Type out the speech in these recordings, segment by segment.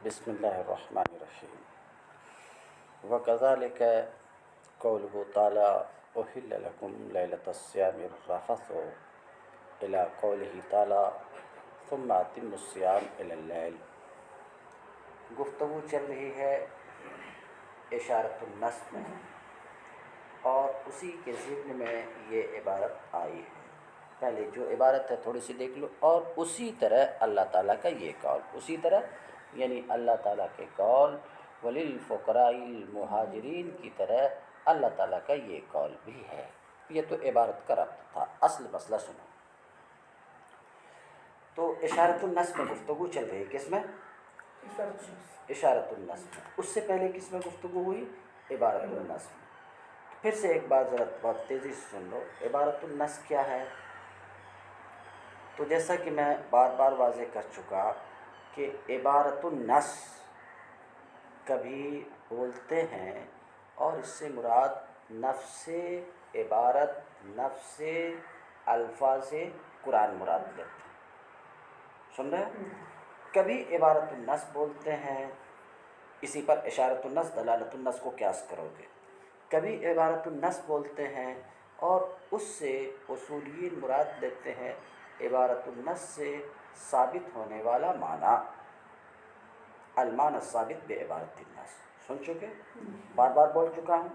بسم اللہ الرحمن الرحیم وکذالک قولہ تعالی احل لکم لیلۃ الصیام الرفث الی قولہ تعالی ثم اتموا الصیام الی اللیل۔ گفتگو چل رہی ہے اشارۃ النص میں، اور اسی کے ضمن میں یہ عبارت آئی ہے۔ پہلے جو عبارت ہے تھوڑی سی دیکھ لو، اور اسی طرح اللہ تعالیٰ کا یہ قول، اسی طرح یعنی اللہ تعالیٰ کے قول وللفقراء المہاجرین کی طرح اللہ تعالیٰ کا یہ قول بھی ہے۔ یہ تو عبارت کا ربط تھا، اصل مسئلہ سنو۔ تو اشارۃ النص میں گفتگو چل رہی ہے، کس میں؟ اشارۃ النص میں۔ اس سے پہلے کس میں گفتگو ہوئی؟ عبارت النص میں۔ پھر سے ایک بات ذرا بہت تیزی سے سن لو، عبارت النص کیا ہے؟ تو جیسا کہ میں بار بار واضح کر چکا کہ عبارت النص کبھی بولتے ہیں اور اس سے مراد نفس عبارت، نفس الفاظ قرآن مراد لیتے ہیں۔ سن رہے ہیں؟ کبھی عبارت النص بولتے ہیں، اسی پر اشارۃ النص دلالت النص کو قیاس کرو گے۔ کبھی عبارت النص بولتے ہیں اور اس سے اصولیین مراد لیتے ہیں عبارت النص سے ثابت ہونے والا معنی، المعنی الثابت بعبارت النص۔ سن چکے؟ بار بار بول چکا ہوں۔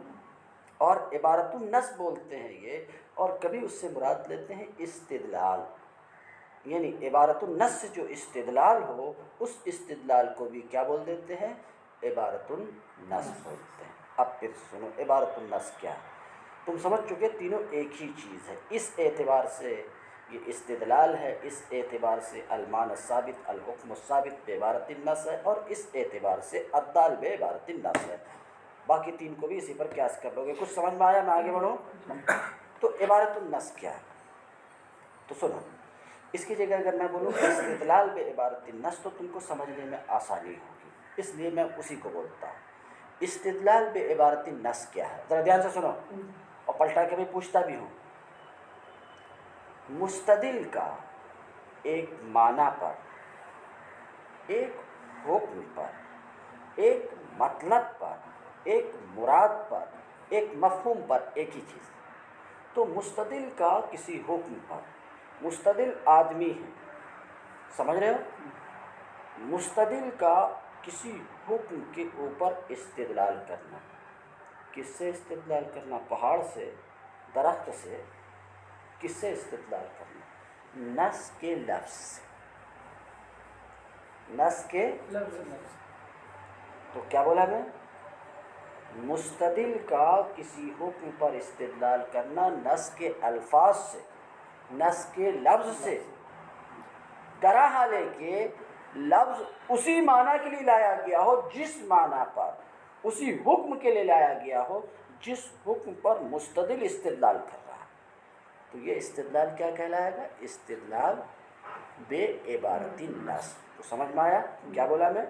اور عبارت النص بولتے ہیں یہ، اور کبھی اس سے مراد لیتے ہیں استدلال، یعنی عبارت النص سے جو استدلال ہو اس استدلال کو بھی کیا بول دیتے ہیں؟ عبارت النص بولتے ہیں۔ اب پھر سنو عبارت النص کیا ہے۔ تم سمجھ چکے تینوں ایک ہی چیز ہے، اس اعتبار سے یہ استدلال ہے، اس اعتبار سے المعنی الثابت الحکم الثابت بعبارت النص ہے، اور اس اعتبار سے الدال بعبارت النص ہے۔ باقی تین کو بھی اسی پر قیاس کر لو گے۔ کچھ سمجھ میں آیا؟ میں آگے بڑھوں؟ تو عبارت النص کیا ہے؟ تو سنو، اس کی جگہ اگر میں بولوں استدلال بعبارت النص تو تم کو سمجھنے میں آسانی ہوگی، اس لیے میں اسی کو بولتا ہوں۔ استدلال بعبارت النص کیا ہے؟ ذرا دھیان سے سنو اور پلٹا کے بھی پوچھتا بھی ہوں۔ مستدل کا ایک معنی پر، ایک حکم پر، ایک مطلب پر، ایک مراد پر، ایک مفہوم پر ایک ہی چیز ہے۔ تو مستدل کا کسی حکم پر، مستدل آدمی ہے، سمجھ رہے ہو؟ مستدل کا کسی حکم کے اوپر استدلال کرنا۔ کس سے استدلال کرنا؟ پہاڑ سے، درخت سے؟ کس سے استدلال کرنا؟ نص کے لفظ سے، نص کے لفظ۔ تو کیا بولا میں؟ مستدل کا کسی حکم پر استدلال کرنا نص کے الفاظ سے، نص کے لفظ سے، درا حالے کہ لفظ اسی معنی کے لیے لایا گیا ہو جس معنی پر، اسی حکم کے لیے لایا گیا ہو جس حکم پر مستدل استدلال کر رہا ہے۔ تو یہ استدلال کیا کہلائے گا؟ استدلال بعبارت النص۔ تو سمجھ میں آیا کیا بولا میں؟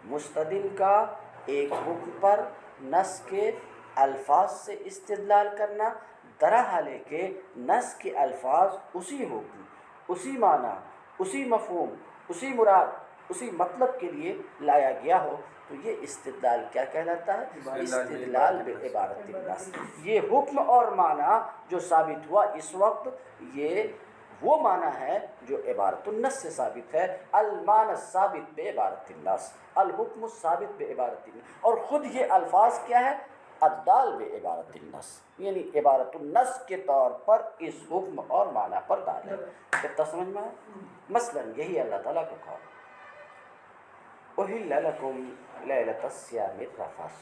مستدل کا ایک حکم پر نص کے الفاظ سے استدلال کرنا، درا حالے کہ نص کے الفاظ اسی حکم، اسی معنی، اسی مفہوم، اسی مراد، اسی مطلب کے لیے لایا گیا ہو، تو یہ استدلال کیا کہلاتا ہے؟ استدلال بعبارت النص۔ یہ حکم اور معنی جو ثابت ہوا اس وقت، یہ وہ معنی ہے جو عبارت النص سے ثابت ہے، المعنی الثابت بعبارت النص، الحکم الثابت بعبارت النص۔ اور خود یہ الفاظ کیا ہے؟ الدال بعبارت النص، یعنی عبارت النص کے طور پر اس حکم اور معنی پر دال ہے۔ کتنا سمجھ میں آیا؟ مثلاً یہی اللہ تعالیٰ کو کہا احل لکم لیلۃ الصیام الرفث،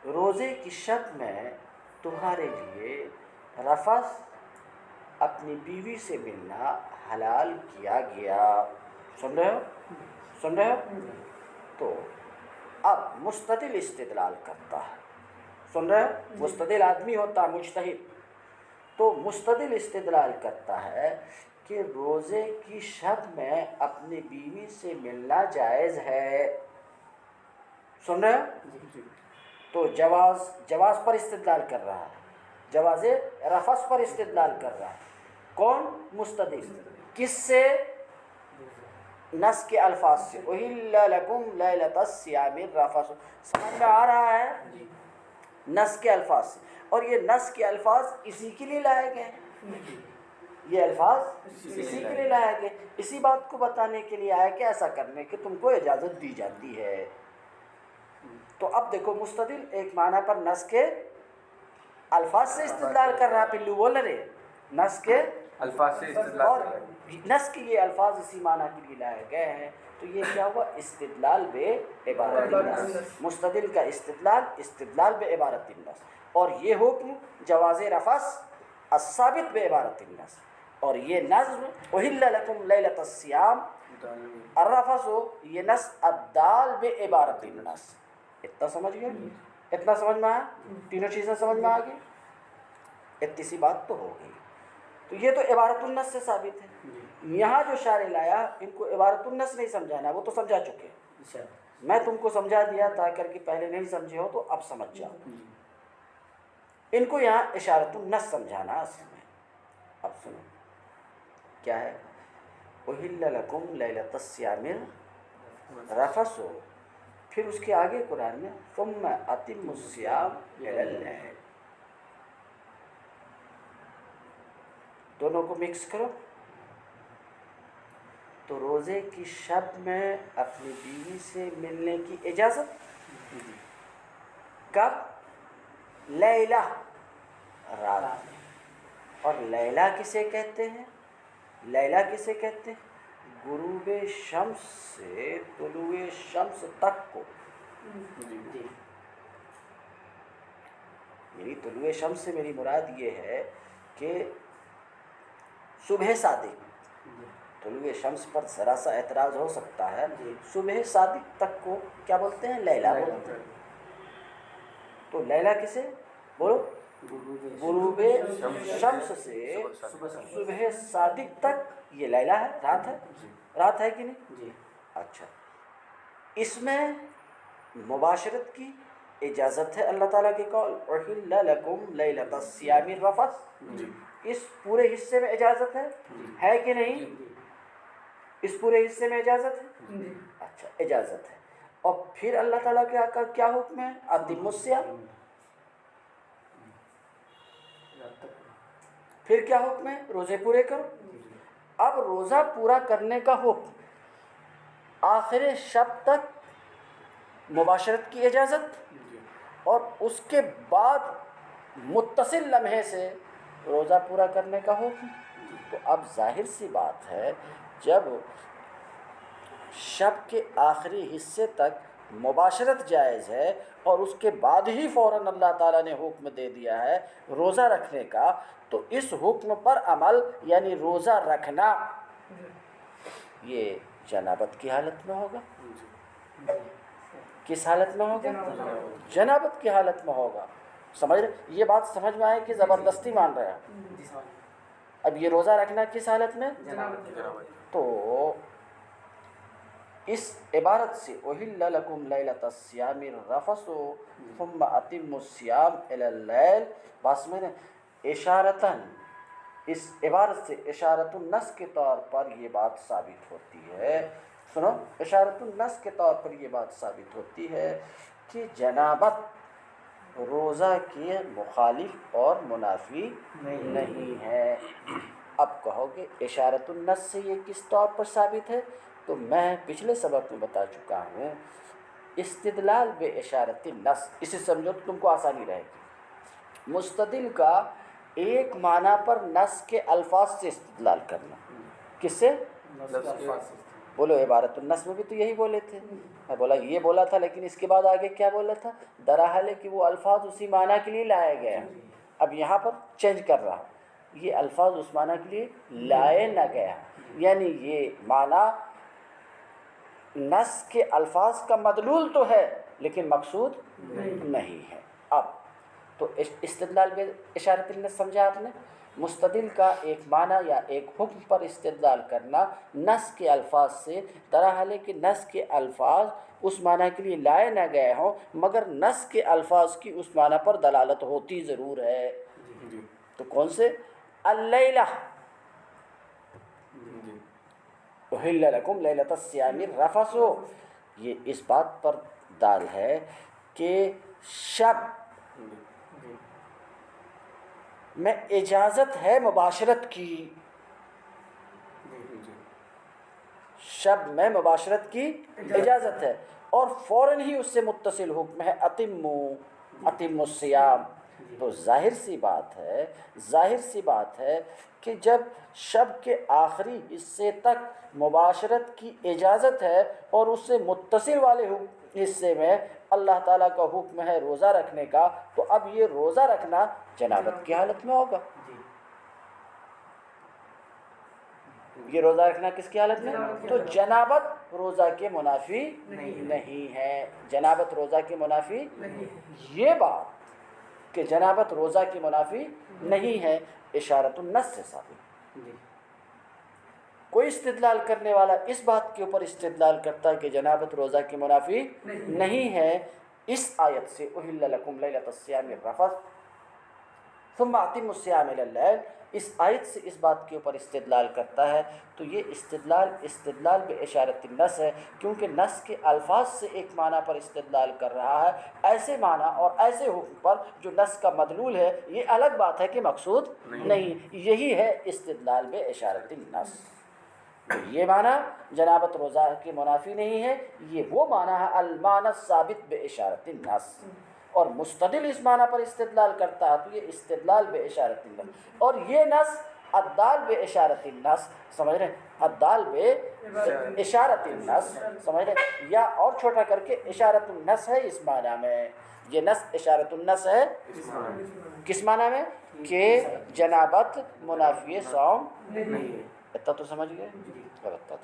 روزے کی شب میں تمہارے لیے رفث، اپنی بیوی سے ملنا حلال کیا گیا۔ سن رہے ہو؟ سن رہے ہو؟ تو اب مستدل استدلال کرتا ہے، سن رہے ہو؟ مستدل آدمی ہوتا ہے مجتہد، تو مستدل استدلال کرتا ہے کہ روزے کی شب میں اپنی بیوی سے ملنا جائز ہے۔ سن رہے ہو؟ تو جواز پر استدلال کر رہا ہے، جواز رفث پر استدلال کر رہا ہے۔ کون؟ مستدل۔ کس سے؟ نس کے الفاظ سے احل لکم لیلۃ الصیام الرفث، سمجھ میں آ رہا ہے؟ نس کے الفاظ سے، اور یہ نس کے الفاظ اسی کے لیے لائے گئے ہیں، یہ الفاظ اسی کے لیے لائے گئے، اسی بات کو بتانے کے لیے آیا کہ ایسا کرنے کی تم کو اجازت دی جاتی ہے۔ تو اب دیکھو مستدل ایک معنی پر نس کے الفاظ سے استدلال کر رہا، پلو بول رہے نس کے الفاظ سے استدلال اور کر رہے ہیں۔ نس کے یہ الفاظ اسی معنی کے لیے لائے گئے ہیں، تو یہ کیا ہوا؟ استدلال بے عبارت النص، مستدل کا استدلال بے عبارت النص، اور یہ حکم جواز رفث الثابت بے عبارت النص، اور یہ نظم احل لکم لیلۃ الصیام الرفث یہ نص الدال بے عبارت النص۔ اتنا سمجھ گئے؟ اتنا سمجھ میں آیا؟ تینوں چیزیں سمجھ میں آ گئی؟ اتنی سی بات تو ہو گئی۔ تو یہ تو عبارت النص سے ثابت ہے۔ یہاں جو شارح لایا ان کو عبارت النص نہیں سمجھانا، وہ تو سمجھا چکے ہیں، میں تم کو سمجھا دیا تا کر کے پہلے نہیں سمجھے ہو تو اب سمجھ جاؤ۔ ان کو یہاں اشارت النص سمجھانا اصل میں۔ اب سنو کیا ہے؟ احل لکم لیلۃ الصیام الرفث، پھر اس کے آگے قرآن میں ثم اتموا الصیام الی اللیل، دونوں کو مکس کرو تو روزے کی شب میں اپنی بیوی سے ملنے کی اجازت کب؟ لیلہ، رات میں۔ اور لیلہ کسے کہتے ہیں؟ لیلہ کسے کہتے ہیں؟ غروب شمس سے طلوع شمس تک کو، یعنی طلوع شمس سے میری مراد یہ ہے کہ صبح صادق، طلوع شمس پر ذرا سا اعتراض ہو سکتا ہے، صبح صادق تک کو کیا بولتے ہیں؟ لیلہ بولتے ہیں۔ تو لیلہ کسے بولو؟ غروب شمس سے صبح صادق تک یہ لیلہ ہے، رات ہے، رات ہے کہ نہیں؟ اچھا، اس میں مباشرت کی اجازت ہے، اللہ تعالیٰ کے قول احل لکم لیلۃ الصیام الرفث، اس پورے حصے میں اجازت ہے کہ نہیں؟ اس پورے حصے میں اجازت ہے؟ اچھا اجازت ہے۔ اور پھر اللہ تعالیٰ کا کیا حکم ہے؟ اتموا الصیام، پھر کیا حکم ہے؟ روزے پورے کرو۔ اب روزہ پورا کرنے کا حکم، آخر شب تک مباشرت کی اجازت، اور اس کے بعد متصل لمحے سے روزہ پورا کرنے کا حکم۔ تو اب ظاہر سی بات ہے جب شب کے آخری حصے تک مباشرت جائز ہے اور اس کے بعد ہی فوراً اللہ تعالیٰ نے حکم دے دیا ہے روزہ رکھنے کا، تو اس حکم پر عمل یعنی روزہ رکھنا یہ جنابت کی حالت میں ہوگا۔ کس حالت میں ہوگا؟ جنابت کی حالت میں ہوگا۔ سمجھ رہے؟ یہ بات سمجھ میں آئے کہ زبردستی مان رہے ہیں؟ اب یہ روزہ رکھنا کس حالت میں؟ تو اس عبارت سے احل لکم لیلۃ الصیام الرفث ثم اتموا الصیام الی اللیل، بات میں نے اشارتاً اس عبارت سے اشارت النص کے طور پر یہ بات ثابت ہوتی ہے، سنو اشارت النص کے طور پر یہ بات ثابت ہوتی ہے کہ جنابت روزہ کے مخالف اور منافی نہیں ہے۔ اب کہو گے اشارت النص سے یہ کس طور پر ثابت ہے؟ تو میں پچھلے سبق میں بتا چکا ہوں، استدلال بے اشارت النص، اسے سمجھو تو تم کو آسانی رہے گی۔ مستدل کا ایک معنی پر نص کے الفاظ سے استدلال کرنا، کس سے؟ بولو عبارت النص میں بھی تو یہی بولے تھے، میں بولا یہ بولا تھا، لیکن اس کے بعد آگے کیا بولا تھا؟ دراحال ہے کہ وہ الفاظ اسی معنی کے لیے لائے گئے ہیں، اب یہاں پر چینج کر رہا ہوں، یہ الفاظ اس معنی کے لیے لائے نہ گیا، یعنی یہ معنی نص کے الفاظ کا مدلول تو ہے لیکن مقصود نہیں ہے۔ اب تو استدلال بے اشارت النص سمجھا آپ نے؟ مستدل کا ایک معنی یا ایک حکم پر استدلال کرنا نص کے الفاظ سے، دراحال ہے کہ نص کے الفاظ اس معنی کے لیے لائے نہ گئے ہوں مگر نص کے الفاظ کی اس معنی پر دلالت ہوتی ضرور ہے۔ تو کون سے؟ اللیلہ، احل لکم لیلۃ الصیام الرفث، یہ اس بات پر دال ہے کہ شب میں اجازت ہے مباشرت کی، شب میں مباشرت کی اجازت ہے، اور فوراً ہی اس سے متصل حکم ہے اتم الصیام۔ تو ظاہر سی بات ہے کہ جب شب کے آخری حصے تک مباشرت کی اجازت ہے اور اس سے متصل والے حصے میں اللہ تعالیٰ کا حکم ہے روزہ رکھنے کا، تو اب یہ روزہ رکھنا جنابت کی حالت میں ہوگا۔ یہ روزہ رکھنا کس کی حالت میں؟ تو جنابت روزہ کے منافی نہیں ہے، جنابت روزہ کے منافی، یہ بات کہ جنابت روزہ کی منافی نہیں ہے اشارۃ النص سے ثابت۔ کوئی استدلال کرنے والا اس بات کے اوپر استدلال کرتا ہے کہ جنابت روزہ کی منافی نہیں ہے اس آیت سے، احل لکم لیلۃ الصیام الرفث ثم اتموا الصیام الی اللیل، اس آیت سے اس بات کے اوپر استدلال کرتا ہے، تو یہ استدلال بے اشارت النص ہے، کیونکہ نص کے الفاظ سے ایک معنی پر استدلال کر رہا ہے، ایسے معنی اور ایسے حکم پر جو نص کا مدلول ہے، یہ الگ بات ہے کہ مقصود نہیں، یہی ہے استدلال بے اشارت النص۔ یہ معنی جنابت روزہ کی منافی نہیں ہے، یہ وہ معنی ہے المعنی الثابت بے اشارت النص، اور مستدل اس معنی پر استدلال کرتا ہے تو یہ استدلال بے اشارت النص، اور یہ نص الدال بے اشارت النص، سمجھ رہے ہیں، الدال بے اشارت النص، سمجھ رہے ہیں، یا اور چھوٹا کر کے اشارت النص ہے اس معنی میں، یہ نص اشارت النص ہے کس معنی میں کہ جنابت منافی صوم نہیں ہے۔ اتنا تو سمجھ گئے؟ غلط تھا۔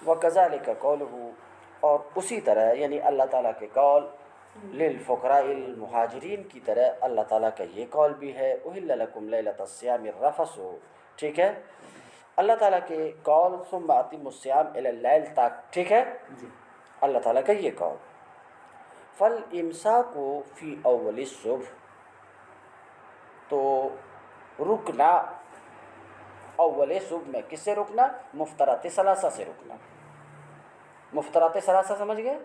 وَكَذَلِكَ قَوْلُهُ، اور اسی طرح یعنی اللہ تعالیٰ کے قول للفقراء المہاجرین کی طرح اللہ تعالیٰ کا یہ قول بھی ہے احل لکم لیلۃ الصیام الرفث، ٹھیک ہے، اللہ تعالیٰ کے قول ثم اتموا الصیام الی اللیل تک، ٹھیک ہے، اللہ تعالیٰ کا یہ قول فالامساک فی اول الصبح، تو رکنا اول صبح میں، کس سے رکنا؟ مفطرات ثلاثہ سے رکنا۔ مفطرات ثلاثہ سمجھ گئے؟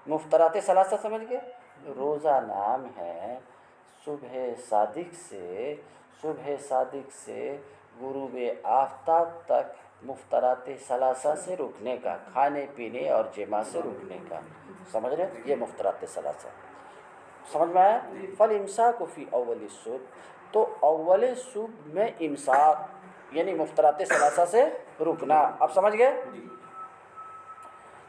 مفطرات ثلاثہ سمجھ گئے؟ روزہ نام ہے صبح صادق سے غروب آفتاب تک مفطرات ثلاثہ سے رکنے کا، کھانے پینے اور جماع سے رکنے کا، سمجھ رہے؟ یہ مفطرات ثلاثہ سمجھ میں آیا؟ فالامساک فی اول الصبح، تو اول صبح میں امساک یعنی مفطرات ثلاثہ سے رکنا، اب سمجھ گئے؟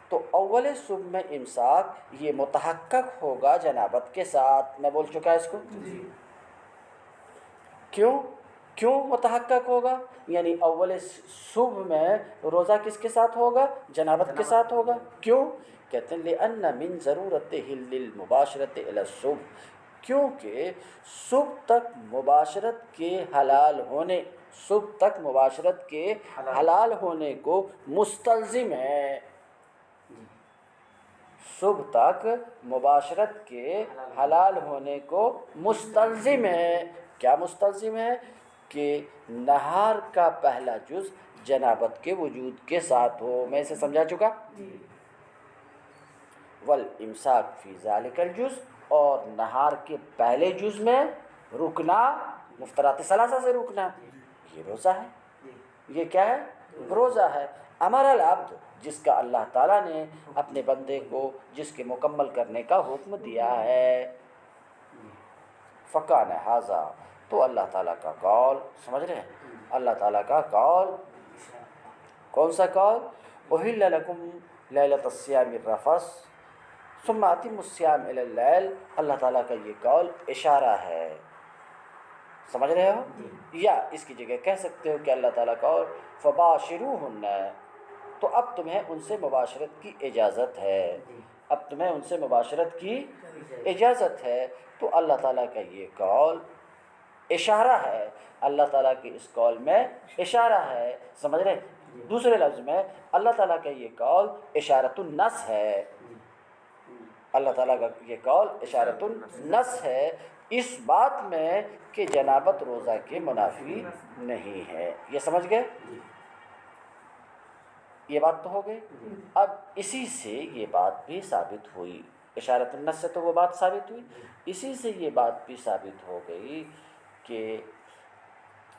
تو اول صبح میں امساک یہ متحقق ہوگا جنابت کے ساتھ، میں بول چکا اس کو، کیوں متحقق ہوگا؟ یعنی اول صبح میں روزہ کس کے ساتھ ہوگا؟ جنابت کے ساتھ ہوگا۔ کیوں؟ کہتے ہیں لِأَنَّ مِن ضرورتِهِ لِلْمُبَاشَرَةِ إِلَى الصُّبح، کیونکہ صبح تک مباشرت کے حلال ہونے کو مستلزم ہے، صبح تک مباشرت کے حلال ہونے کو مستلزم ہے۔ کیا مستلزم ہے؟ کہ نہار کا پہلا جز جنابت کے وجود کے ساتھ ہو، میں اسے سمجھا چکا۔ والامساک فی ذالک الجز، اور نہار کے پہلے جز میں رکنا، مفطرات ثلاثہ سے رکنا، یہ روزہ ہے۔ یہ کیا ہے؟ روزہ ہے۔ امر العبد، جس کا اللہ تعالیٰ نے اپنے بندے کو جس کے مکمل کرنے کا حکم دیا ہے۔ فکان ھذا، تو اللہ تعالیٰ کا قول، سمجھ رہے ہیں، اللہ تعالیٰ کا قول، کون سا قول؟ احل لکم لیلۃ الصیام الرفث ثم اتموا الصیام الی اللیل، اللہ تعالیٰ کا یہ قول اشارہ ہے، سمجھ رہے ہو؟ یا اس کی جگہ کہہ سکتے ہو کہ اللہ تعالیٰ کا قول فباشروہن، تو اب تمہیں ان سے مباشرت کی اجازت ہے، اب تمہیں ان سے مباشرت کی اجازت ہے، تو اللہ تعالیٰ کا یہ قول اشارہ ہے، اللہ تعالیٰ کے اس قول میں اشارہ ہے، سمجھ رہے؟ دوسرے لفظ میں اللہ تعالیٰ کا یہ قول اشارۃ النص ہے، اللہ تعالیٰ کا یہ قول اشارۃ النص ہے، اس بات میں کہ جنابت روزہ کے منافی نہیں ہے. یہ سمجھ گئے؟ یہ بات تو ہو گئی. اب اسی سے یہ بات بھی ثابت ہوئی، اشارۃ النص سے تو وہ بات ثابت ہوئی، اسی سے یہ بات بھی ثابت ہو گئی کہ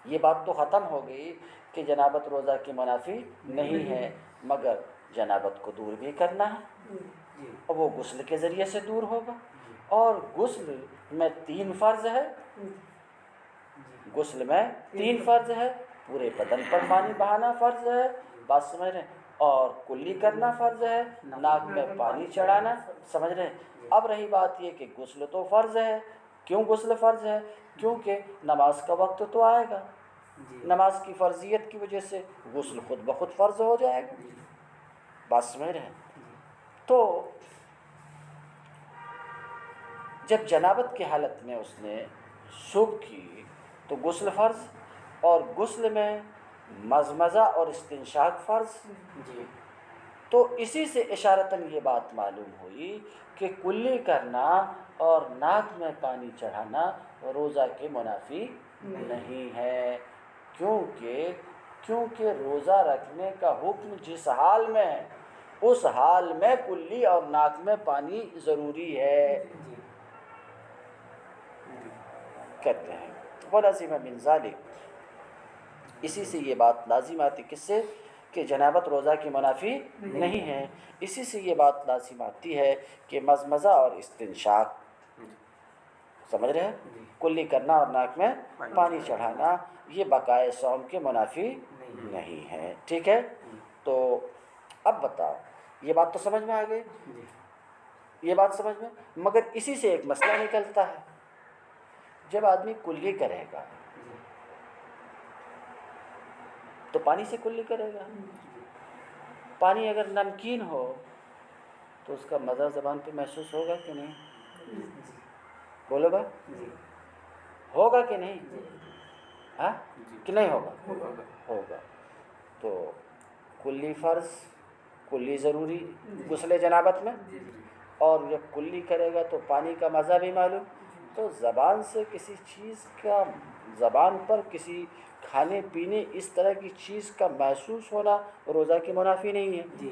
یہ بات تو ختم ہو گئی کہ جنابت روزہ کی منافی نہیں ہے، مگر جنابت کو دور بھی کرنا ہے اور وہ غسل کے ذریعے سے دور ہوگا. اور غسل میں 3 فرض ہے، غسل میں 3 فرض ہے. پورے بدن پر پانی بہانا فرض ہے، بات سمجھ رہے ہیں، اور کلی کرنا فرض ہے، ناک میں پانی چڑھانا، سمجھ رہے ہیں. اب رہی بات یہ کہ غسل تو فرض ہے. کیوں غسل فرض ہے؟ کیونکہ نماز کا وقت تو آئے گا، نماز کی فرضیت کی وجہ سے غسل خود بخود فرض ہو جائے گا. بات سمجھ رہے ہیں. تو جب جنابت کی حالت میں اس نے صبح کی تو غسل فرض، اور غسل میں مزمزہ اور استنشاق فرض. تو اسی سے اشارتاً یہ بات معلوم ہوئی کہ کلی کرنا اور ناک میں پانی چڑھانا روزہ کے منافی نہیں ہے. کیونکہ روزہ رکھنے کا حکم جس حال میں ہے اس حال میں کلی اور ناک میں پانی ضروری ہے. کہتے ہیں وَلَزِمَ مِنْ ذَلِكَ، اسی سے یہ بات لازم آتی، کس سے؟ کہ جنابت روزہ کی منافی نہیں ہے. اسی سے یہ بات لازم آتی ہے کہ مزمزہ اور استنشاق، سمجھ رہے ہیں، کلی کرنا اور ناک میں پانی چڑھانا یہ بقائے صوم کے منافی نہیں ہے. ٹھیک ہے. تو اب بتاؤ، یہ بات تو سمجھ میں آ گئی، یہ بات سمجھ میں، مگر اسی سے ایک مسئلہ نکلتا ہے. جب آدمی کلی کرے گا تو پانی سے کلی کرے گا. پانی اگر نمکین ہو تو اس کا مزہ زبان پہ محسوس ہوگا کہ نہیں؟ بولو بھائی، ہوگا کہ نہیں؟ ہاں کہ نہیں ہوگا؟ ہوگا. تو کلی فرض، کلی ضروری غسل جنابت میں، اور جب کلی کرے گا تو پانی کا مزہ بھی معلوم. تو زبان سے کسی چیز کا، زبان پر کسی کھانے پینے اس طرح کی چیز کا محسوس ہونا روزہ کی منافی نہیں ہے.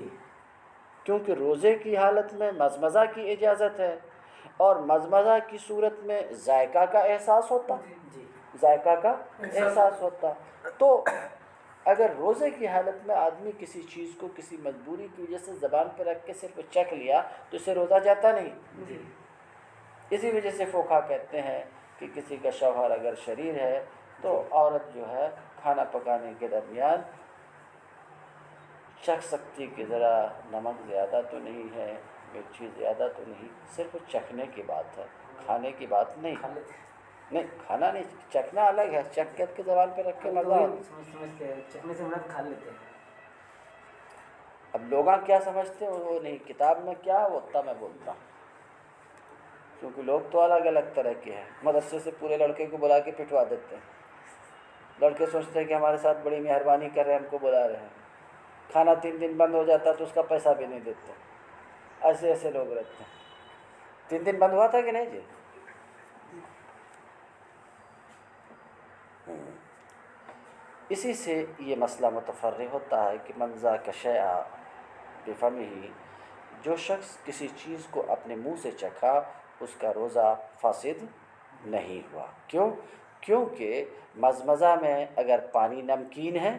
کیونکہ روزے کی حالت میں مزمزہ کی اجازت ہے، اور مزمزہ کی صورت میں ذائقہ کا احساس ہوتا، ذائقہ کا احساس ہوتا. تو اگر روزے کی حالت میں آدمی کسی چیز کو کسی مجبوری کی وجہ سے زبان پہ رکھ کے صرف چکھ لیا تو اسے روزہ جاتا نہیں. اسی وجہ سے فقہا کہتے ہیں کہ کسی کا شوہر اگر شریر ہے تو عورت جو ہے کھانا پکانے کے درمیان چکھ سکتی کہ ذرا نمک زیادہ تو نہیں ہے، مرچی زیادہ تو نہیں، صرف چکھنے کی بات ہے، کھانے کی بات نہیں. نہیں، کھانا نہیں، چکھنا الگ ہے، چکھ کے زبان پہ رکھ کے مزہ. چکھنے سے مراد کھا لیتے ہیں. اب لوگاں کیا سمجھتے ہیں وہ نہیں، کتاب میں کیا ہے وہ اتنا میں بولتا ہوں، کیونکہ لوگ تو الگ الگ طرح کے ہیں. مدرسے سے پورے لڑکے کو بلا کے پٹوا دیتے ہیں. لڑکے سوچتے ہیں کہ ہمارے ساتھ بڑی مہربانی کر رہے ہیں، ہم کو بلا رہے ہیں. کھانا 3 دن بند ہو جاتا تو اس کا پیسہ بھی نہیں دیتے. ایسے ایسے لوگ رہتے ہیں. 3 دن بند ہوا تھا کہ نہیں جی؟ اسی سے یہ مسئلہ متفرع ہوتا ہے کہ من ذاک شیء بفمہ، جو شخص کسی چیز کو اپنے منہ سے چکھا اس کا روزہ فاسد نہیں ہوا. کیوں؟ کیونکہ مزمزہ میں اگر پانی نمکین ہے،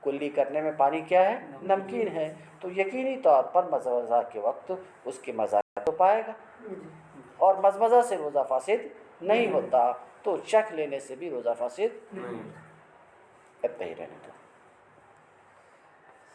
کلی کرنے میں پانی کیا ہے؟ نمکین ہے، تو یقینی طور پر مزمزہ کے وقت اس کے مزہ تو پائے گا، اور مزمزہ سے روزہ فاسد نہیں ہوتا. تو چکھ لینے سے بھی روزہ فاسد اتنا ہی رہنے دو.